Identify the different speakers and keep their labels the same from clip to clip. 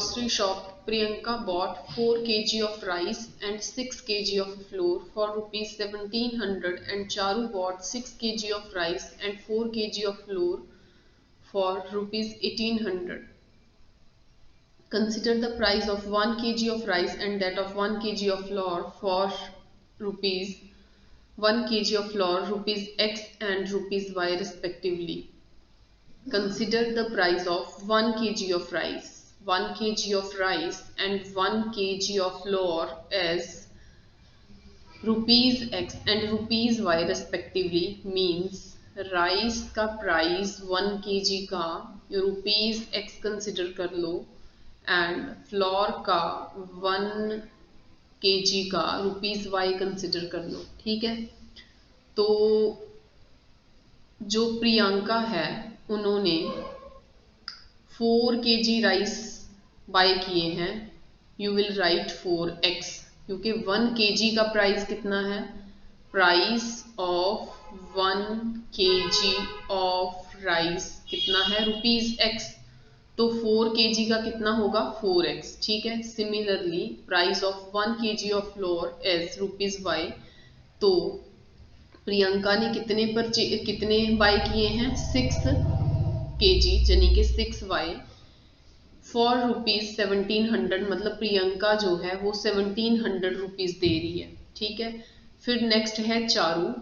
Speaker 1: grocery shop, Priyanka bought 4 kg of rice and 6 kg of flour for rupees 1700 and Charu bought 6 kg of rice and 4 kg of flour for rupees 1800. Consider the price of 1 kg of rice and that of 1 kg of flour for rupees 1 kg of flour, rupees X and rupees Y respectively. Consider the price of 1 kg of rice, 1 kg of rice and 1 kg of flour as rupees X and rupees Y respectively, means rice का price 1 kg का rupees X consider कर लो and floor का 1 kg का rupees Y consider कर लो। ठीक है, तो जो प्रियंका है उन्होंने 4 kg राइस बाय किए हैं। यू विल राइट 4x क्योंकि 1 kg का प्राइस कितना है, price of 1 kg of rice कितना है, रुपीज X, तो 4 kg का कितना होगा 4x। ठीक है, similarly price of 1 kg of flour as rupees Y, तो प्रियंका ने कितने बाय किए हैं 6 kg यानी कि 6y फॉर रुपीज 1700, मतलब प्रियंका जो है वो 1700 रुपीज दे रही है। ठीक है, फिर नेक्स्ट है चारू।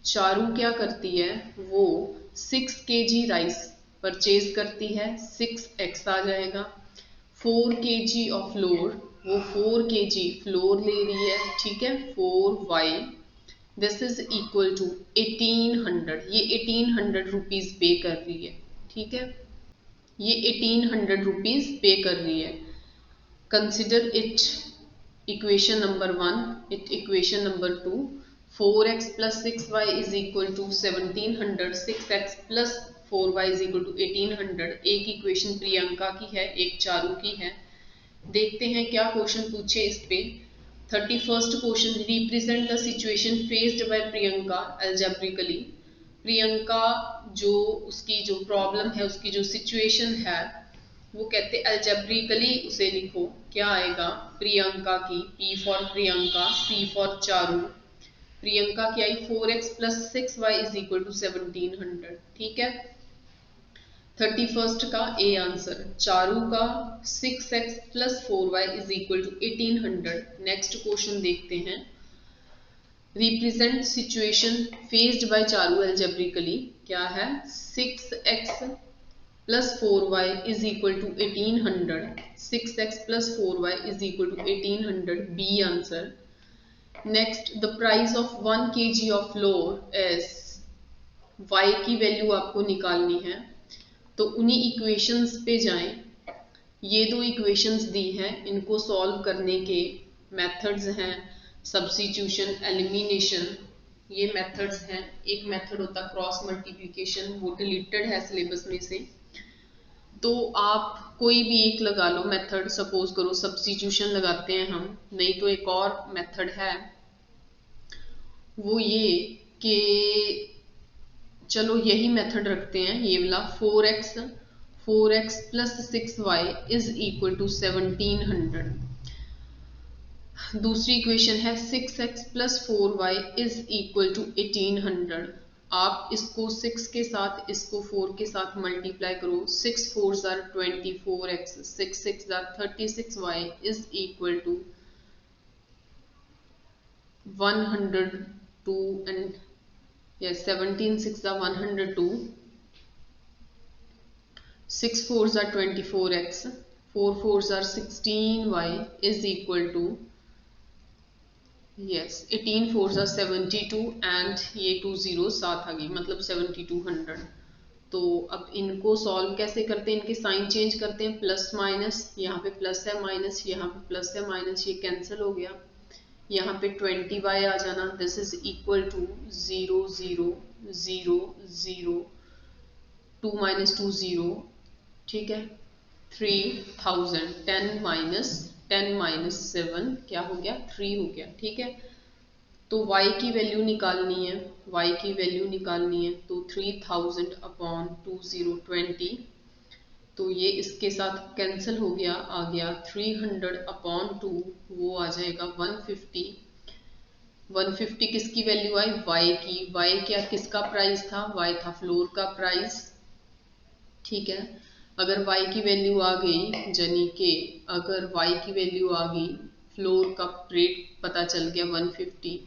Speaker 1: चारू क्या करती है, वो 6 kg राइस परचेज करती है, 6x आ जाएगा। 4 kg ऑफ फ्लोर, वो 4 kg फ्लोर ले रही है। ठीक है, 4y, this is equal to 1800, ये 1800 रुपीज पे कर रही है। ठीक है, ये 1800 रुपीज पे कर रही है। Consider it equation number 1, it equation number 2, 4x plus 6y is equal to 1700, 6x plus 4y is equal to 1800। एक इक्वेशन प्रियंका की है, एक चारू की है। देखते हैं क्या क्वेश्चन पूछे इस पे। 31st question, represent the situation faced bye Priyanka algebraically. Priyanka जो उसकी जो प्रॉब्लम है, उसकी जो सिचुएशन है, वो कहते अलजेब्रिकली उसे लिखो। क्या आएगा, प्रियंका की, P for Priyanka, C for Charu. Priyanka की आई 4x plus 6y is equal to 1700। ठीक है, 31st का ए आंसर। चारू का 6x plus 4y is equal to 1800। Next question देखते हैं। Represent situation faced by Charu algebraically. क्या है, 6x plus 4y is equal to 1800, 6x plus 4y is equal to 1800, B answer. Next, the price of 1 kg of flour as, y की value आपको निकालनी है, तो उन्हीं इक्वेशंस पे जाएं। ये दो इक्वेशंस दी हैं, इनको सॉल्व करने के मेथड्स हैं सब्स्टिट्यूशन, एलिमिनेशन, ये मेथड्स हैं। एक मेथड होता है क्रॉस मल्टीप्लिकेशन, वो डिलीटेड है सिलेबस में से, तो आप कोई भी एक लगा लो मेथड। सपोज करो सब्स्टिट्यूशन लगाते हैं हम, नहीं तो एक और मेथड है वो ये कि चलो यही मेथड रखते हैं, ये वाला 4x plus 6y is equal to 1700। दूसरी इक्वेशन है 6x plus 4y is equal to 1800। आप इसको 6 के साथ, इसको 4 के साथ मल्टीप्लाई करो, 6 4s are 24x, 6 6 are 36y is equal to 102 and yes 17 6 are 102, 6 4s are 24x, 4 4s are 16y is equal to yes 18 4s are 72 and ये 2 0 साथ आ गई, मतलब 7200। तो अब इनको सॉल्व कैसे करते हैं, इनके साइन चेंज करते हैं, प्लस माइनस, यहाँ पे प्लस है माइनस, यहाँ पे प्लस है माइनस, ये कैंसिल हो गया। यहाँ पे 20y आ जाना, this is equal to 0 0 0 0, 2 minus 2 0। ठीक है, 3000, 10 माइनस 7 क्या हो गया, 3 हो गया। ठीक है, तो y की वैल्यू निकालनी है, तो 3000 अपॉन 2020, तो ये इसके साथ कैंसिल हो गया, आ गया 300/2, वो आ जाएगा 150। 150 किसकी वैल्यू आई? y की। y क्या किसका प्राइस था? y था फ्लोर का प्राइस। ठीक है, अगर y की वैल्यू आ गई, यानी कि अगर y की वैल्यू आ गई, फ्लोर का रेट पता चल गया 150,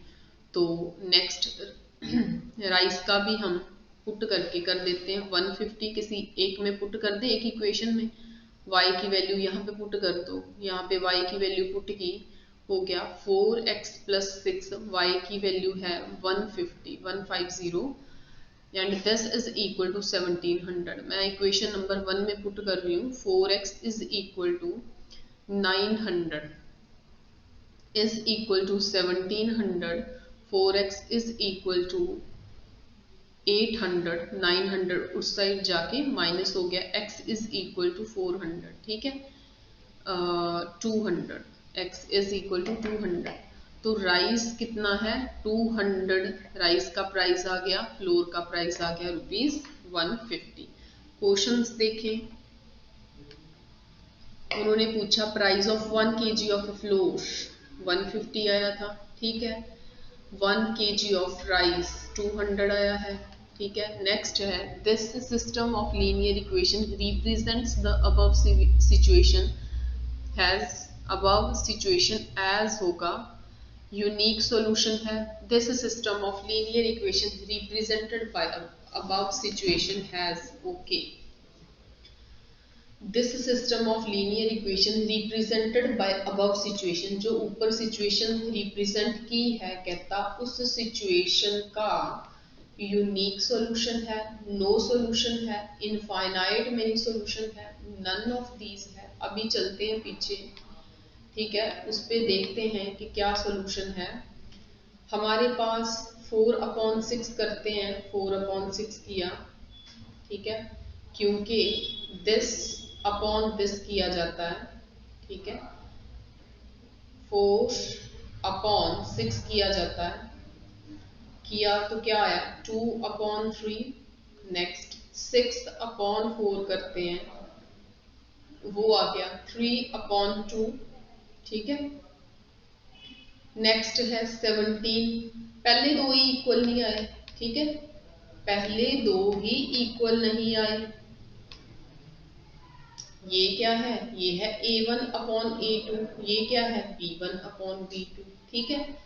Speaker 1: तो नेक्स्ट राइस का भी हम पुट करके कर देते हैं। 150 किसी एक में पुट कर दे, एक इक्वेशन में, y की वैल्यू यहाँ पे पुट कर दो, यहाँ पे y की वैल्यू पुट की, हो गया 4x + 6, y की वैल्यू है 150 and this is equal to 1700। मैं इक्वेशन नंबर 1 में पुट कर रही हूँ, 4x is equal to 900 is equal to 1700, 4x is equal to 800, 900 उस साइड जाके माइनस हो गया, x इज इक्वल टू 400। ठीक है, 200, x इज इक्वल टू 200। तो राइस कितना है? 200 राइस का प्राइस आ गया, फ्लोर का प्राइस आ गया ₹150। क्वेश्चंस देखें, उन्होंने पूछा price of 1 kg of floor 150 आया था। ठीक है, 1 kg ऑफ राइस 200 आया है। ठीक है, नेक्स्ट है this system of linear equation represents the above situation has, above situation as होगा, यूनिक सॉल्यूशन है। This system of linear equation represented by above situation has, okay. This system of linear equation represented by above situation, जो ऊपर situation represent की है, कहता उस situation का unique solution है, नो सॉल्यूशन है, इनफाइनाइट मेनी सॉल्यूशन है, नन ऑफ दीज है। अभी चलते हैं पीछे, ठीक है, उस पे देखते हैं कि क्या सॉल्यूशन है। हमारे पास 4/6 करते हैं, 4/6 किया, ठीक है, क्योंकि दिस अपॉन दिस किया जाता है। ठीक है, 4/6 किया जाता है, किया तो क्या आया 2/3। नेक्स्ट 6/4 करते हैं, वो आ गया 3/2। ठीक है, नेक्स्ट है 17। पहले दो ही इक्वल नहीं आए। ठीक है, पहले दो ही इक्वल नहीं आए। ये क्या है? ये है A1/A2, ये क्या है? B1/B2। ठीक है,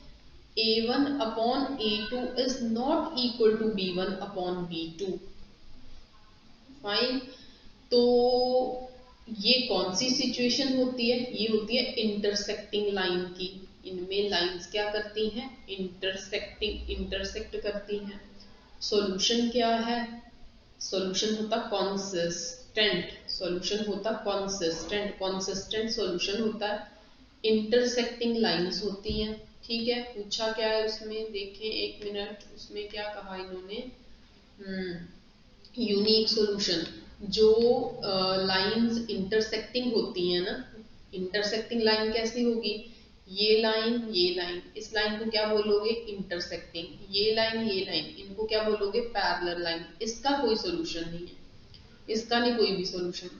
Speaker 1: A1/A2 is not equal to B1/B2। Fine, तो ये कौन सी सिचुएशन होती है? ये होती है इंटरसेक्टिंग लाइन की। इनमें लाइंस क्या करती हैं? इंटरसेक्ट करती हैं। सॉल्यूशन क्या है? सॉल्यूशन होता कॉन्सिस्टेंट, सॉल्यूशन होता कॉन्सिस्टेंट सॉल्यूशन होता है। इंटरसेक्टिंग लाइंस होती हैं। ठीक है, पूछा क्या है उसमें, देखें एक मिनट, उसमें क्या कहा इन्होंने, यूनिक सॉल्यूशन। जो लाइंस इंटरसेक्टिंग होती हैं ना, इंटरसेक्टिंग लाइन कैसी होगी? ये लाइन, इस लाइन को क्या बोलोगे? इंटरसेक्टिंग। ये लाइन, इनको क्या बोलोगे? Parallel line. इसका कोई सॉल्यूशन नहीं है, इसका नहीं कोई भी सॉल्यूशन,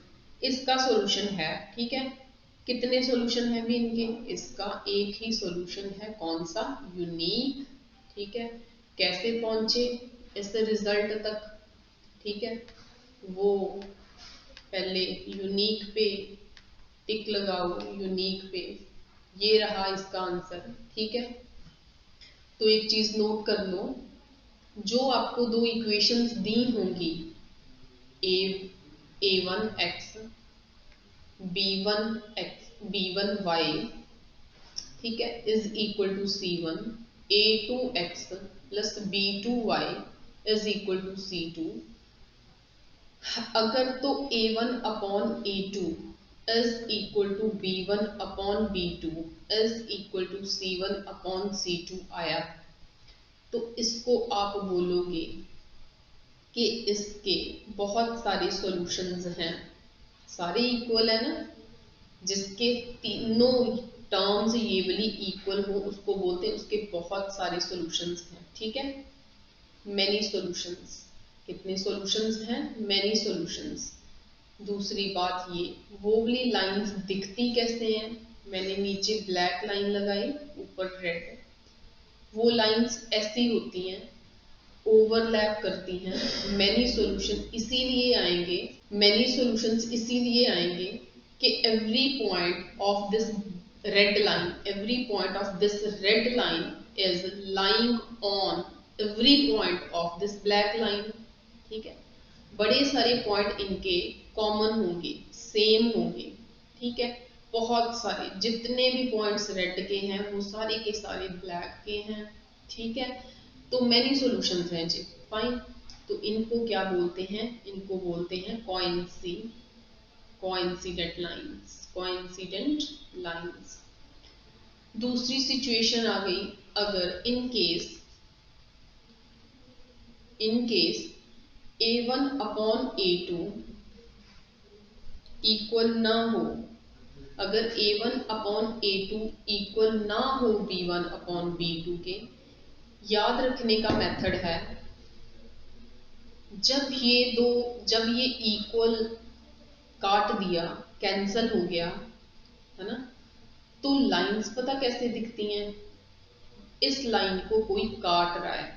Speaker 1: इसका सॉल्यूशन है। ठीक है, कितने सॉल्यूशन है भी इनके? इसका एक ही सॉल्यूशन है, कौन सा? यूनिक। ठीक है, कैसे पहुंचे इस रिजल्ट तक? ठीक है, वो पहले यूनिक पे टिक लगाओ, यूनिक पे, ये रहा इसका आंसर। ठीक है, तो एक चीज नोट कर लो, जो आपको दो इक्वेशंस दी होंगी, A1x B1y, ठीक है, is equal to C1, A2x plus B2y is equal to C2। अगर तो A1/A2 is equal to B1/B2 is equal to C1/C2 आया, तो इसको आप बोलोगे कि इसके बहुत सारे सॉल्यूशंस हैं। सारे इक्वल है ना, जिसके तीनों टर्म्स ये वाली इक्वल हो, उसको बोलते हैं उसके बहुत सारे सॉल्यूशंस हैं। ठीक है, मेनी सॉल्यूशंस। कितने सॉल्यूशंस हैं? Many solutions. दूसरी बात ये, वो वाली लाइंस दिखती कैसे हैं? मैंने नीचे ब्लैक लाइन लगाई, ऊपर रेड। वो लाइंस ऐसी होती हैं, ओवरलैप करती हैं। मैनी सॉल्यूशन इसीलिए आएंगे, मैनी सॉल्यूशंस इसीलिए आएंगे कि every point of this red line, every point of this red line is lying on every point of this black line. ठीक है, बड़े सारे पॉइंट इनके कॉमन होंगे, सेम होंगे। ठीक है, बहुत सारे जितने भी पॉइंट्स रेड के हैं वो सारे के सारे ब्लैक के हैं। ठीक है, तो मैनी सॉल्यूशंस हैं जी, फाइन। तो इनको क्या बोलते हैं? इनको बोलते हैं कोइंसिडेंट लाइंस, कोइंसिडेंट लाइंस। दूसरी सिचुएशन आ गई, अगर in case A1 upon A2 equal ना हो, अगर A1 अपॉन A2 इक्वल ना हो B1 अपॉन B2 के, याद रखने का मेथड है, जब ये इक्वल काट दिया, कैंसल हो गया, है ना, तो लाइंस पता कैसे दिखती हैं? इस लाइन को कोई काट रहा है,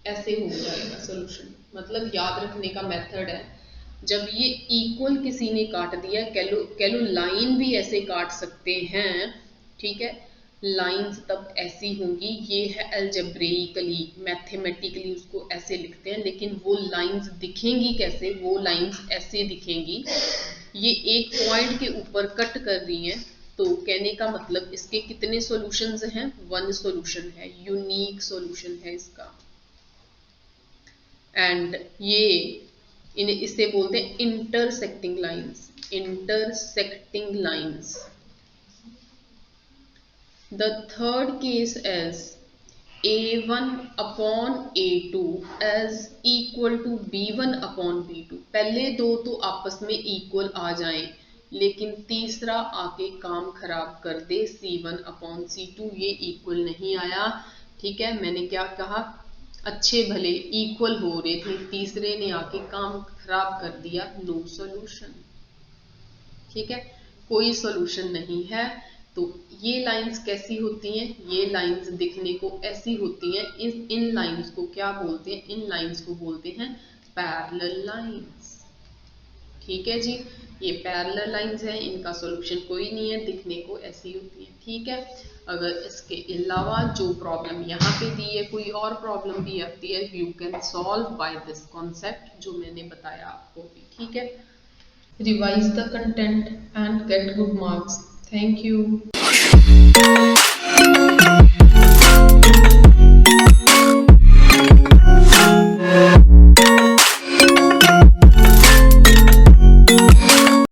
Speaker 1: ऐसे हो जाएगा सॉल्यूशन। मतलब याद रखने का मेथड है, जब ये इक्वल किसी ने काट दिया, कह लो लाइन भी ऐसे काट सकते हैं। ठीक है, लाइंस तब ऐसी होंगी, ये है अलजेब्रेइकली, मैथमेटिकली उसको ऐसे लिखते हैं, लेकिन वो लाइंस दिखेंगी कैसे? वो लाइंस ऐसे दिखेंगी, ये एक पॉइंट के ऊपर कट कर रही हैं। तो कहने का मतलब इसके कितने सॉल्यूशंस हैं? वन सॉल्यूशन है, यूनिक सॉल्यूशन है इसका। एंड ये इसे बोलते हैं intersecting lines, intersecting lines. The third case is A1 upon A2 as equal to B1 upon B2। पहले दो तो आपस में इक्वल आ जाएं, लेकिन तीसरा आके काम खराब कर दे, C1 अपॉन C2, ये इक्वल नहीं आया। ठीक है, मैंने क्या कहा? अच्छे भले इक्वल हो रहे थे, तीसरे ने आके काम खराब कर दिया, नो सॉल्यूशन। ठीक है, कोई सॉल्यूशन नहीं है। तो ये लाइंस कैसी होती हैं? ये लाइंस दिखने को ऐसी होती हैं। इन लाइंस को क्या बोलते हैं? इन लाइंस को बोलते हैं पैरेलल लाइंस। ठीक है जी, ये पैरेलल लाइंस हैं, इनका सॉल्यूशन कोई नहीं है, दिखने को ऐसी होती है। ठीक है, अगर इसके अलावा जो प्रॉब्लम यहाँ पे दी है, कोई और प्रॉब्लम भी आती है, you can solve by this concept जो मैंने बताया आपको भी। ठीक है, revise the content and get good marks. Thank you.